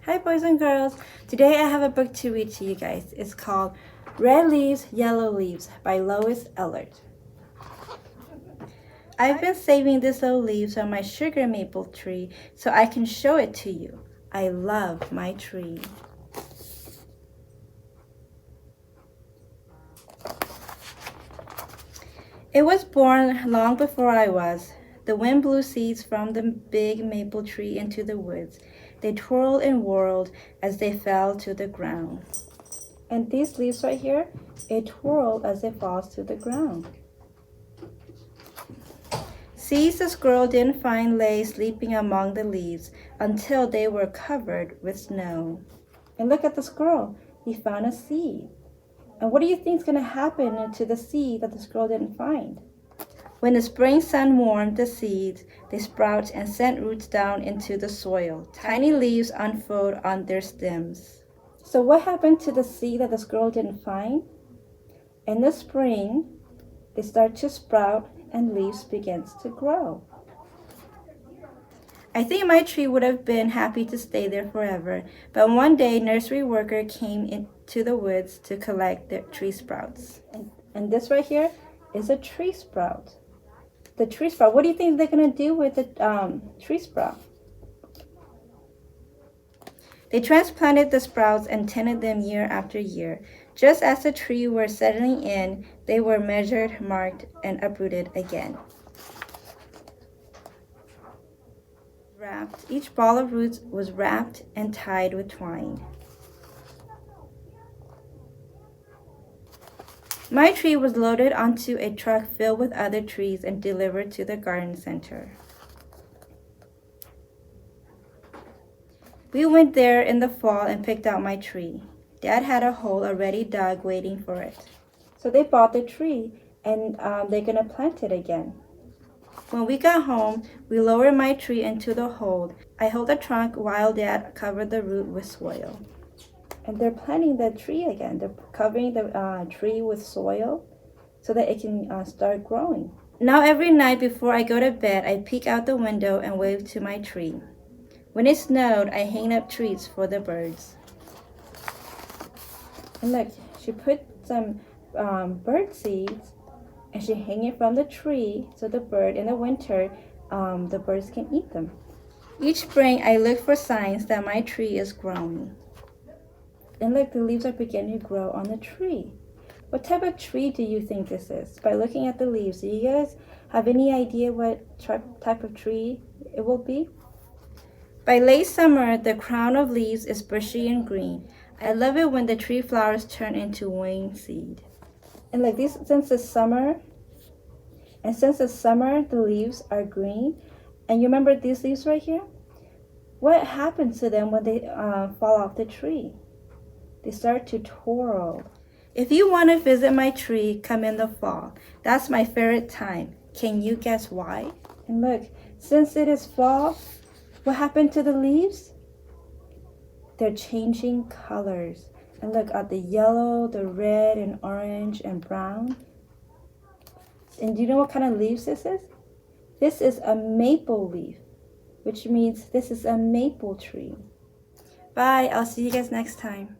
Hi boys and girls, today I have a book to read to you guys. It's called Red Leaves, Yellow Leaves by Lois Ehlert. I've been saving these little leaves on my sugar maple tree so I can show it to you. I love my tree. It was born long before I was. The wind blew seeds from the big maple tree into the woods. They twirled and whirled as they fell to the ground. And these leaves right here, it twirled as it falls to the ground. Seeds the squirrel didn't find lay sleeping among the leaves until they were covered with snow. And look at the squirrel. He found a seed. And what do you think is going to happen to the seed that the squirrel didn't find? When the spring sun warmed the seeds, they sprout and sent roots down into the soil. Tiny leaves unfold on their stems. So what happened to the seed that the squirrel didn't find? In the spring, they start to sprout and leaves begins to grow. I think my tree would have been happy to stay there forever, but one day nursery worker came into the woods to collect the tree sprouts. And this right here is a tree sprout. The tree sprout, what do you think they're going to do with the tree sprout? They transplanted the sprouts and tended them year after year. Just as the tree were settling in, they were measured, marked, and uprooted again. Each ball of roots was wrapped and tied with twine. My tree was loaded onto a truck filled with other trees and delivered to the garden center. We went there in the fall and picked out my tree. Dad had a hole already dug waiting for it. So they bought the tree and they're gonna plant it again. When we got home, we lowered my tree into the hole. I held the trunk while Dad covered the root with soil. And they're planting the tree again. They're covering the tree with soil so that it can start growing. Now every night before I go to bed, I peek out the window and wave to my tree. When it snowed, I hang up treats for the birds. And look, she put some bird seeds and she hang it from the tree so the bird in the winter, the birds can eat them. Each spring, I look for signs that my tree is growing. And look, the leaves are beginning to grow on the tree. What type of tree do you think this is? By looking at the leaves, do you guys have any idea what type of tree it will be? By late summer, the crown of leaves is bushy and green. I love it when the tree flowers turn into wing seed. And like this, since it's summer, the leaves are green. And you remember these leaves right here? What happens to them when they fall off the tree? They start to twirl. If you want to visit my tree, come in the fall. That's my favorite time. Can you guess why? And look, since it is fall, what happened to the leaves? They're changing colors. And look at the yellow, the red, and orange, and brown. And do you know what kind of leaves this is? This is a maple leaf, which means this is a maple tree. Bye, I'll see you guys next time.